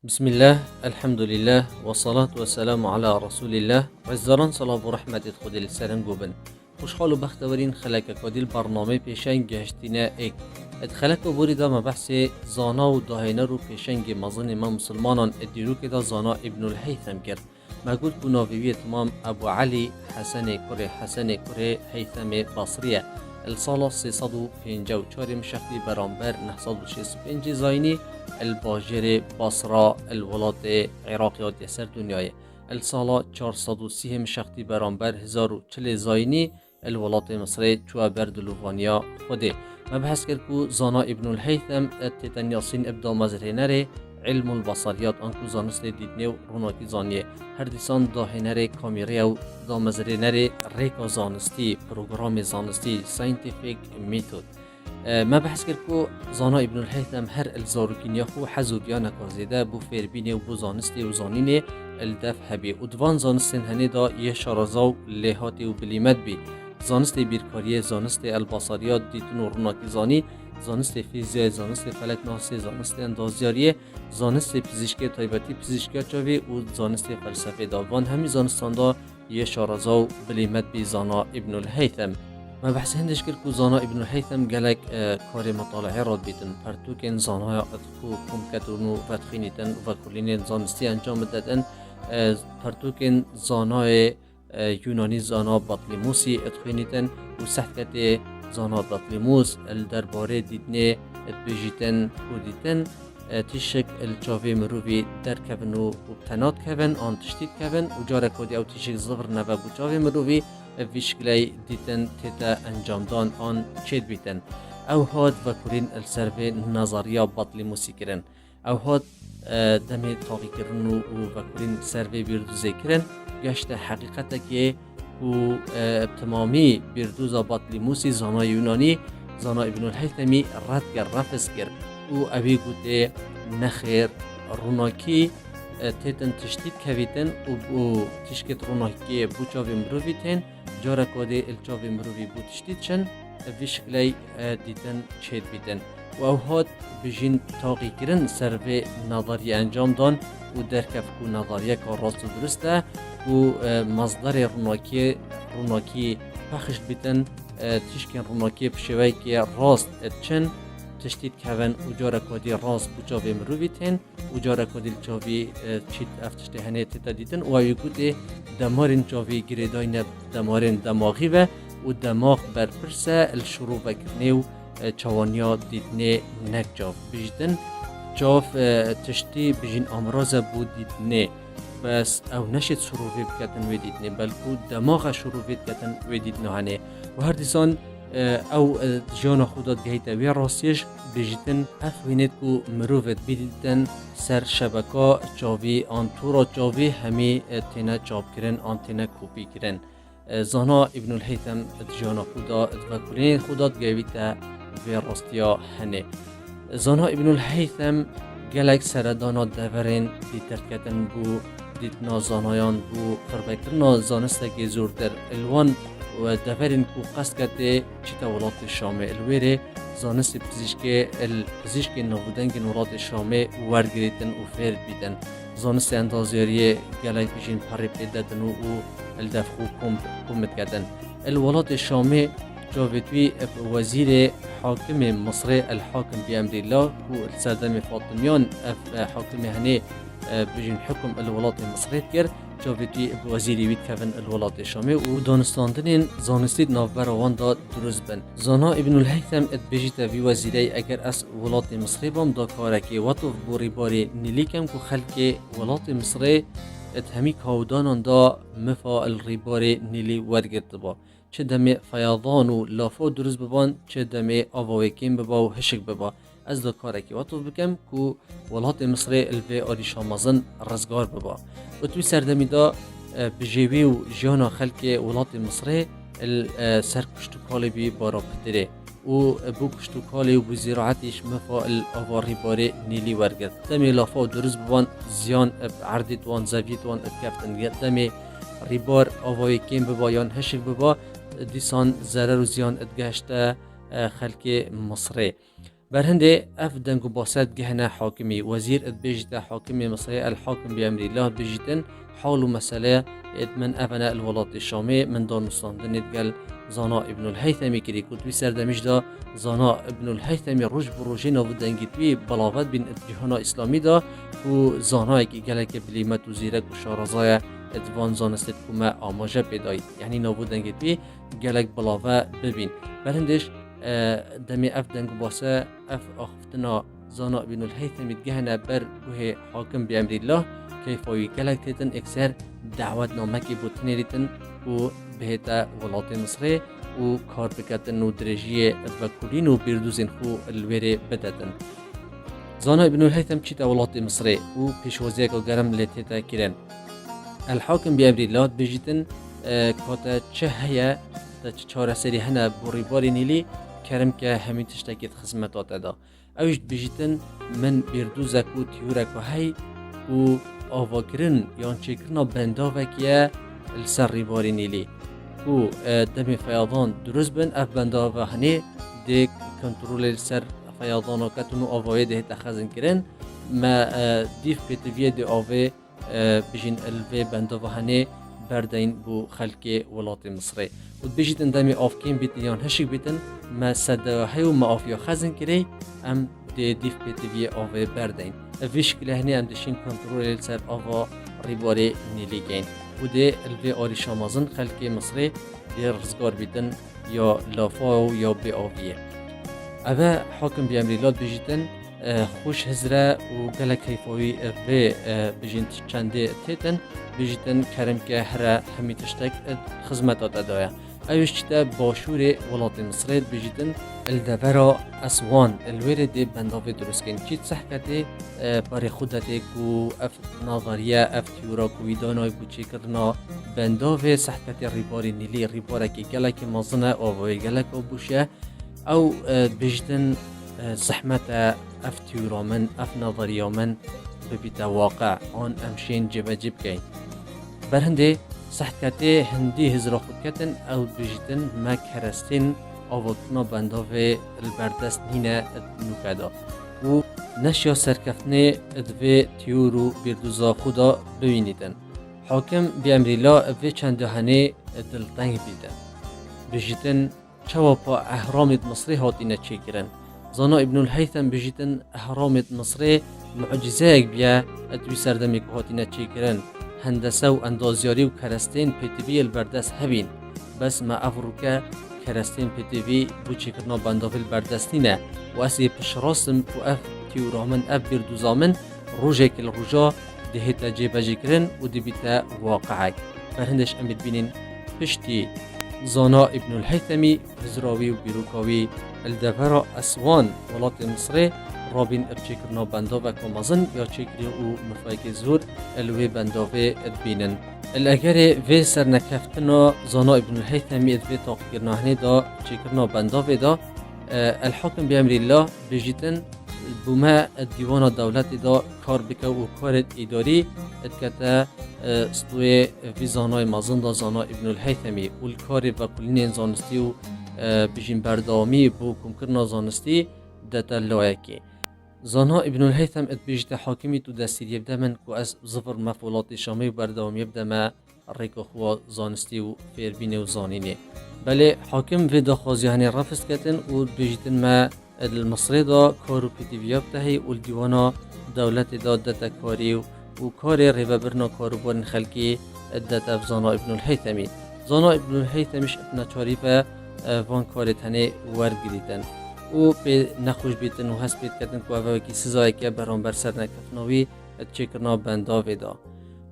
بسم الله الحمد لله والصلاة والسلام على رسول الله رزداران صلاة و رحمت خود السرن گوبن خوشحال و بختورین خلک کادیل برنامه پیشنگ گشتینه ایک ادخلک و بوری دا مبحث زانا و داهینه رو پیشنگ مزن ما مسلمانان ادیرو که دا زانا ابن الهیثم کرد مگود بناویوی تمام ابو علی حسن کره هیثم بصریه السال 354 مشخصی برانبر 965 زاینی الباجر بصرة الولات عراق و دیسر دنیای السال 430 مشخصی برانبر 1040 زاینی الولات مصر چوا بردلووانیا خوده مبحث کرد که زانا ابن الهیثم تیتن یاسین ابدا مزرینره علم البصریات آنکو زانست دیدنه و روناکی زانیه هر دیسان داهنره کامیره و دامزرینره ریکا زانستی پروگرام زانستی ساینتیفیک میتود ما بحث کرد که زانا ابن الهیثم هر الزاروکینیا خو حزو بیا نکازیده بو فیربینه و بو زانستی و زانینه الدف هبی و دوان زانستین هنه دا یه شارزا و لحاتی و بلیمت بی زانست بیرکاریه زانست البصریات دیتون و روناکی زانی زانست فیزیک زانست فلک ناسی زانست اندازیاریه زانست پزشکی تایباتی پزشکی چاوی و زانست فلسفه داوان همی زانستان دا یه شارزا و بلیمت بی زانا ابن الهیثم ما بحث هندش کرد که زانا ابن الهیثم گلک کار مطالعه را بیتن پرتوکن زانای ادخو کم کتونو فتخینیتن و کلین زانستی انجام دادن پرتوکن زانای یونانی زانا بطلیموسی ادخینیتن و سحکت زانا بطلیموس درباره دیدنه ادبیجیتن و دیدن تیشک الچاوی مروی در کبن و بتنات کبن آن تشتید کبن و جاره کودی او تیشک زغر نبه بچاوی مروی ویشکلی دیتن تیتا انجام دان آن چید بیتن او هاد و کلین السرفه نظریا بطلیموسی کرن او هاد دمی تاقی کرن و کلین سرفه بیردوزه کرن گشت حقیقت که تمامی بیردوزا بطلیموسی زانا یونانی زانا ابن الهیثمی رد کرد رفض کرد او اوی گوته نخیر روناکی تیتن تشتید کویتن و تشکت روناکی بوچاوی مروی تین جارا کاده الچاوی مروی بو تشتید چن ویشکلی دیتن چید بیتن و او هاد بجین تاقی کرن سروی نظری انجام دان و درکف کو نظریه که راست و درسته و مصدر روناکی پخش بیتن تشکن روناکی بشوی که راست چن تشتید کهون و جارا کادی راست بوچاوی مروی تین و جارا کادی الچاوی چید افتشته هنه تیتا دیتن و اوی گوده دمارین چاوی گریداین دمارین دماغی و دماغ برپرسه الشروع بکرنه و چوانیا دیدنه نک جاف بجدن جاف تشتی بجین امراض بود دیدنه بس او نشد شروعی بکتن و دیدنه بلکو دماغ شروعی بکتن و دیدنه هنه و هر دیسان او جان خودت گهیتا وی راستیش بجدن افوینید کو مروفت بیدیدن سر شبکا چاوی آن تورا چاوی همی تینا چاپ کرن آن تینا کوپی کرن زانا ابن الهیثم جان خودت و کلین خودت گهیتا وی راستیا هنه زانا ابن الهیثم گلک سردانا دورین دیتر کتن بو دیتنا زانایان بو فربکرنا زانستگی زور در الوان و دورین کو قصد کرده چیتا ولات شامه الویره زانست پزشک نبودنگ ولات شامه ورگریتن و فرد بیدن زانست اندازیاری گلک بیشین پاری پیددن و الدفخو کمت کردن الولات شامه جاویدوی وزیر حاکم مصر الحاکم بأمر الله و السادم فاطمیان حاکم هنه بجین حکم الولات مصر کرد جاویدوی وزیری وید کفن الولات شامه و دانستاندن زانستید نافبر آوان داد درست بن زانا ابن الهیثم ات بجیت وی وزیری اگر از ولات مصر بام دا کارکی وطف بوری باری نیلیکم که خلق ولات مصر ات همی کاودانان دا مفا الریبار نیلی ورگرد با چه دم فیاضان و لافا درست ببان چه دم آواویکیم ببا و هشک ببا از دا کارکی وطف بکم که ولات مصر الوی آریشا مازن رزگار ببا و توی سردمی دا بجیوی و جانا خلق ولات مصر سر کشتوکالی بی بارا پتره و بو کشتوکالی و بو زراعتیش مفا الآواری باره نیلی ورگرد دمی لافا درست ببان زیان عردیت وان زویت وان اتکفتن دمی ریبار آوایی کم ببا یان هشک ببا دیسان ضرر و زیان اتگشته خلق مصره برهنده اف دنگو باسد گهنه حاکمی وزیر اد بجت حاکمی مصری الحاکم بأمر الله بجتن حال و مسئله من افنا الولات الشامي من دانستان دنید زانا ابن الهيثمي كري كتبي سردمش دا زانا ابن الهيثمي روج بروجين و دنگتوی بلاوت بین جهان اسلامی دا و زانا اکی گلک بلیمت و زیرک و شارزای ادوان زانستید کما آماجه پیدایید یعنی نابو دنگتوی گلک بلاوه ببین برندش دمی اف دنگ باسه اف آخفتنا زانا ابن الهيثمي گهنه بر گوه حاکم بأمر الله کیفاوی گلک تیتن اکثر دعوت نامکی بوتنیریتن و بهتا ولات مصر و کار بکتن و درجیه و کلین و بیردوزین خو الویره بدتن. زانا ابن الهيثم چیتا ولات مصر و پیشوازیک و گرم لتیتا کرن. الحاکم بأمر الله بجیتن کاتا چه هیا تا چهار سری هنه بوریباری نیلی کرم که همین تشتکیت خدمتات دا. اوش بجیتن من بیردوزک و تیورک و هی و آواگرن یان چکرنا بندا وکیه السر ریباری نیلی و دم فیاضان درست بن اف بندا و هنی دیک کنترل السر فیاضان و کتون و آوای ده تخزن کرن ما دیف پیتویه دی آوه بجین الوی بندا و هنی بردین بو خلق ولات مصری و بجیتن دمی آفکین بیتن یان هشک بیتن ما صده هیو ما آفیا خزن کری ام دیف پیتویه آوه بردین ویش کله هنی ام دشین کنترل السر آوا ریباری نیلی گین و ده الوی آری شامازن خلق مصری دی رزگار بیتن یا لافاو یا بی آویه اوه حاکم بأمر الله بجیتن خوش هزره و گلک حیفاوی اوه بجین چنده تیتن بجیتن کرم که هر همی تشتک خدمتات ادایه اوش چیتا باشور ولات مصر بجیتن الدورا اسوان الویره دی بنداوی درست کن چیت صحکتی باری خودتی کو اف نظریه اف تیورا کوی دانای بوچی کرنا بنداوی صحکتی ریباری نیلی ریباره که گلک مازنه آوای گلک آبوشه او بجیتن زحمت اف تیورا من اف نظریه من ببیت واقع آن امشین جبه جب کن برهنده صحکتی هندی هزرا خود کتن او بجیتن ما کرستین آواتنا بنداوی البردست نینه نوکدا و نشیا سرکفتنه ادوی تیورو بیردوزا خدا ببینیدن حاکم بأمر الله اوی چند دهنه دلتنگ بیدن بجیتن چوا پا احرامت مصری هاتینه چی کرن زانا ابن الهيثم بجیتن احرامت مصری معجزه اک بیا ادوی سردمی که هاتینه چی کرن هندسه و اندازیاری و کرستین پیتوی البردست هبین بس ما افروکه کرستین پیتوی بو چیکرنا بندافل بردستینه و اسی پشراسم و اف تیورامن اف بیردوزامن روژه کل روژا دهیتا جیبجی کرن و دبیتا واقعک برهندش امید بینین پشتی زانا ابن الهيثمي هزراوي و بیروکاوی الدورا اسوان ولات مصر رابین ابچکرنا بنداوه کمازن یا چکری او مفایک زور الوی بنداوه ادبینن الاگر وی سر نکفتنا زانا ابن الهيثمي ادوی تاقیرناهنه دا چکرنا بنداوه دا الحاکم بأمر الله بجیتن بوما دیوان دولت دا کار بکه و کار اداری ادکتا استوی وی زانای مازن دا زانا ابن الهيثمي و الکار و کلین زانستی و بجین بردامی بو کمکرنا زانستی دتا لایکی زانا ابن الهيثم اتبجت حاکمی تو دستیر یبده من که از زفر مفولات شامی و بردامی یبده ما ریکو خوا زانستی و فیربینه و زانینه بله حاکم وی دا خوازیانه رفست کتن و بجیتن ما المصری دا کارو پیتیویاب تهی و الدیوانا دولت دا دتا کاری و کار ریبابرنا کارو بارن خلکی دتا زانا ابن الهيثمي زانا ابن الهيثميش اتنا چاری و وان کارت هنه ورگریتن و به نخوش بیتن و هست بید کردن که اوه کی سزایی که برانبر سر نکفناوی چکرنا بندا ویدا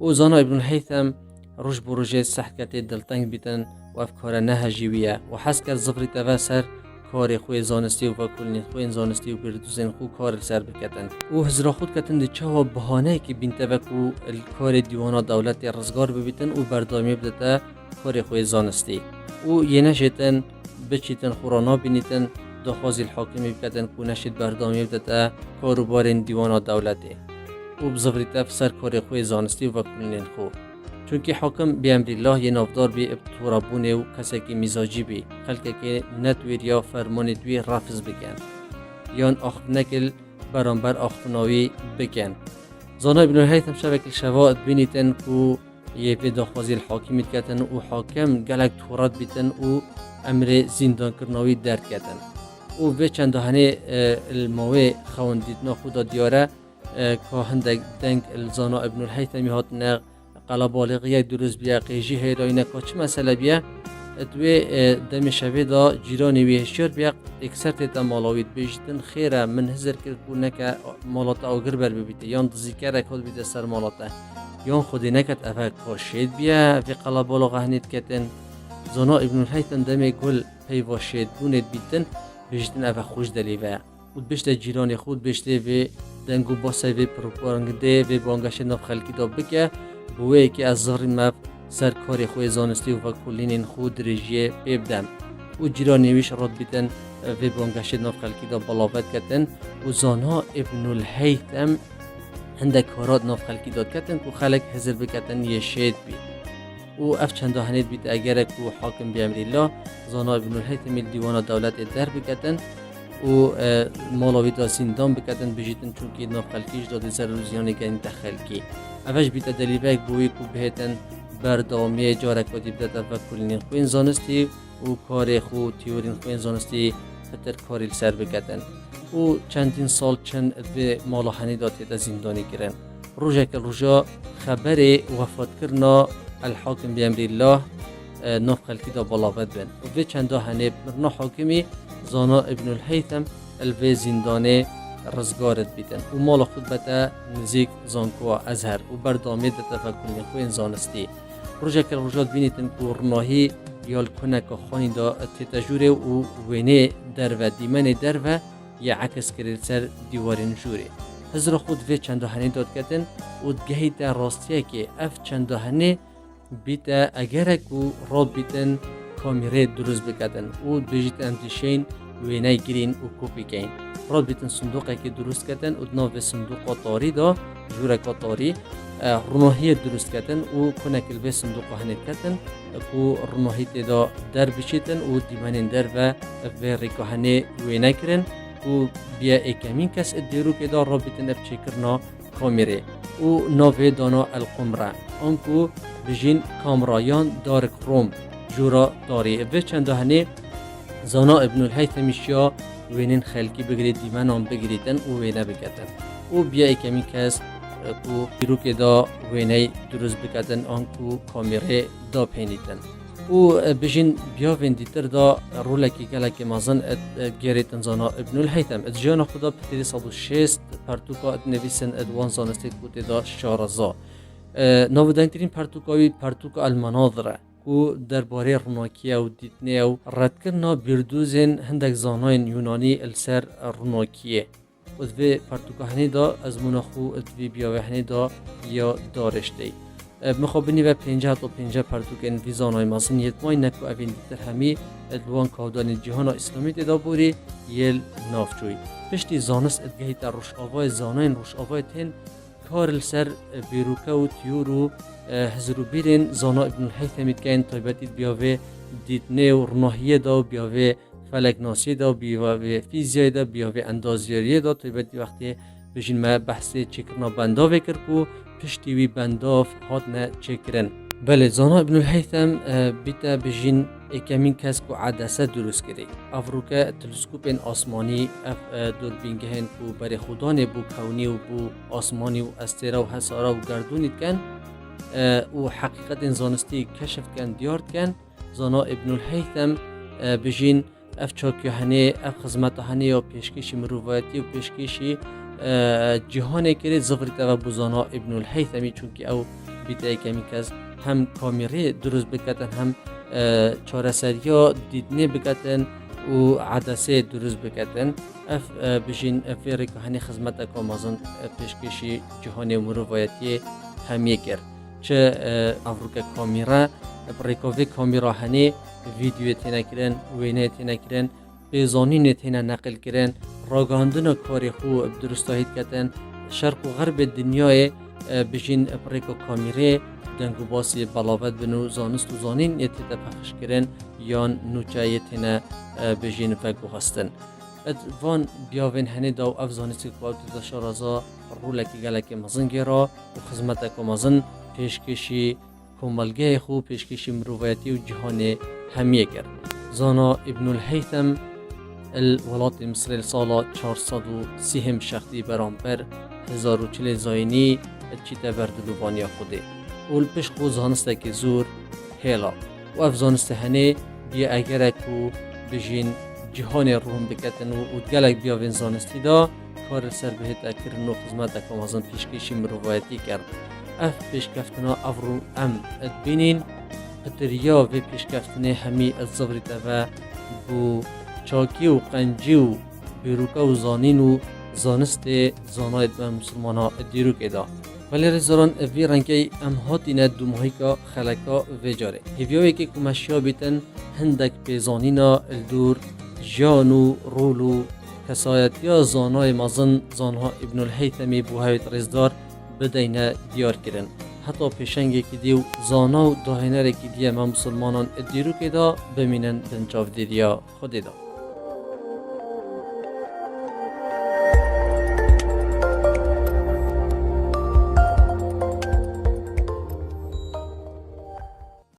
و زانا ابن الهيثم روش بروژه صحکت دلتنگ بیتن و افکار نهجیویه و حس کرد زفری تاوه سر کار خوی زانستی و کلین خوی زانستی و بردوزین خو کار سر بکتن و هزرا خود کتن دی چه بهانه که بین تاوه که کار دیوانا دولت رزگار ببیتن و بردامی بدتا کار خوی زانستی و یه نشیتن بچیتن خورانا بینیتن دخوازی الحاکمی بکتن که نشید بردامی بدتا کاروبار دیوانا دولتی و بزفریت سر کار خوی زانستی و کلین خو چونکه حاکم بأمر الله یه نافدار بی ابتورابونه و کسی که مزاجی بی خلقه که نتویر یا فرمان دوی رفض بگن یان آخفنکل برانبر آخفناوی بکن. زانا ابن الهیثم شبکل شواهد بینیتن کو یه به داخوازی الحاکمیت کتن و حاکم گلک تورات بیتن و امر زندان کرناوی درد کتن و به چند دهنه الموه خواندیدنا خدا دیاره که هندک دنگ الزانا ابن الهیثمی هات نق قلا بالغیه درست بیا قیجی هیراینه که چه مسئله بیا دوی دم شوی دا جیرانی ویهشیار بیا اکثر تیتا مالاوید بیشتن خیره من هزر کرد بونه که مالاتا آگر بر ببیته یان دزیکر اکاد بیده سر مالاتا یان خودی نکد افا کاشید بیا وی قلا بالغه هنید کتن زانا ابن الهیثم دم گل پیواشید بوند بیتن بیشتن افا خوش دلیوه و بیشتر جیرانی خود بیشتر وی دنگو باسه وی پروپارنگده وی بانگش نف خلکی دا بکه بوه که از ظهر مف سرکاری خوی زانستی و کلین خود رژیه بیبدم و جیرانیویش راد بیتن و بانگش نف خلکی دا بلاوت کتن و زانا ابن الهیثم هنده کارات نف خلکی داد کتن که خلک هزر بکتن یه شید بید و اف چند هنید بید اگر که حاکم بیامر الله زانا ابن الهیثم دیوان دولت در بکتن و مالاوی دا زندان بکتن بجیتن چونکه نف خلکیش داده سر روزیانی که این تخلکی اوش بیت دلیوک بوی کو بهتن بردامی جارکاتی بدت و کلین خوین زانستی و کار خو تیورین خوین زانستی فتر کاری سر بکتن و چندین سال چند به مالاحنی داتی دا زندانی کرن روژه که روژا خبر وفات کرنا الحاکم بیامر الله نف خلکی دا بلاوت بن و به چنده هنه مرنا حاکمی زانا ابن الهیثم الوی زندانه رزگارت بیتن و مال خود بتا نزیک زانکوا ازهر و بردامی ده تفکرین خوین زانستی روژه که روژات بینیتن که رناهی یال کنک خانی دا تتجوره و وینه در و دیمن در و یا عکس کرد سر دیوارین جوره هزر خود وی چند هنه داد کتن و دگهی در راستیه که اف چند هنه بیتا اگر که راد بیتن کامیره درست بکتن و بجیت امتشین وینه گرین و کوپی کین راد بیتن صندوقه که درست کتن و دناو صندوق تاری دا جوره تاری رناهی درست کتن و کنکل به صندوق هنید کتن که رناهی دا در بچیتن و دیمانین در و ریکا هنه وینه کرن و بیا اکمین کس ادیرو که دا راد بیتن اب چکرنا کامیره و ناوی دانا القمره آنکو بجین کامرایان دارک روم جورا داری به چند هنه زانا ابن الهیثمیشیا وینن خلکی بگیرید دیمن آن بگیریدن و وینه بکتن و بیا اکمی کس کو بیرو که دا وینه درست بکتن آن کو کامیره دا پینیدن و بجین بیا ویندیتر دا رولکی گلک مازن گیریتن زانا ابن الهیثم اد جان خدا پتری 106 پرتوکا اد نویسن اد وان زانستید کوتی دا شارزا ناودنگترین پرتوکاوی پرتوکا المناظره کو درباره روناکیه و دیتنه و رد کرنا بردوزن هندک زاناین یونانی السر روناکیه و دوی پرتوکاهنی دا از مناخو دوی بیاوهنی دا یا دارشتی مخابنی و 50 تا 50 پرتوکن وی زانای مازن یتمای نکو اوین دیتر همی ادوان کودان جهان اسلامی دا بوری یل نافچوی پشتی زانست ادگهی تا روش آوای زاناین روش آوای تین کارل سر بیروکه و تیورو هزرو بیرین زانا ابن الهیثمی کن طیبتی بیاوه دیدنه و رناهیه دا و بیاوه فلک ناسی دا و بیاوه فیزیای دا بیاوه اندازیاریه دا طیبتی وقتی بجین ما بحث چکرنا بنداوه کرد کو پشتی وی بنداف هات نه چکرن بله زانا ابن الهیثم بیتا بجین اکمین کس کو عدسه درست کرده افروکه تلسکوپین آسمانی اف دوربینگهن کو بر خودان بو کونی و بو آسمانی و استرا و حسارا و گردونید کن و حقیقت زانستی کشف کن دیارد کن زانا ابن الهیثم بجین اف چاکیهنه اف خدمتهنه یا پیشکشی مروایتی و پیشکشی جهانی کرد زفری تا بو زانا ابن الهیثمی چونکه او بیتای کمی کس هم کامیره درست بکتن هم چارسریا دیدنه بکتن و عدسه درست بکتن اف بجین افری که هنی خدمت کامازن پیشکشی جهانی مروایتی همیه کرد چه افروکه کامیرا بریکوی کامیرا هنی ویدیو تینا کرن وینه تینا کرن بیزانین تینا نقل کرن راگاندن کاری خو درستاهید کتن شرق و غرب دنیای بجین بریکو کامیره دنگو باسی بلاوت بنو زانست و زانین یتیتا پخش کرن یان نوچه یتینا بجین فکو هستن ادوان بیاوین هنی دا و افزانیسی که باوتی دا شارازا رولکی گلک مزنگی را و خدمت که مزن پیشکشی کمالگه خوب پیشکشی مروفیتی و جهان همیه کرد. زانا ابن الهیثم الولات مصر السالا 430 شخصی برانبر 1040 زاینی چیتا بردلوبانی خوده. اول پیش خو زانسته که زور هیلا و افزانسته هنه بیا اگر اکو بجین جهان روم بکتن و ادگلک بیاوین زانستی دا کار سر بهت اکرن و خدمت اکم ازن پیشکشی مروفیتی کرد. اف پیشکفتنا افرو ام ادبینین قطریا و پیشکفتنه همی از زبریت و بو چاکی و قنجی و بیروکا و زانین و زانست زاناید و مسلمان ها دیرو که دا. ولی رزاران اوی رنگی ام هاتینه دو ماهی که خلکا و جاره. هیویوی که کمشیا بیتن هندک پیزانینا الدور جانو رولو کسایت یا زانای مازن زانها ابن الهیثمی بوهایت رزدار بدینه دیار کرن. حتی پیشنگی که دیو زانا و داهنره که دیه ما مسلمانان دیرو که دا بمینن دنچاف دیدیا خودی دا.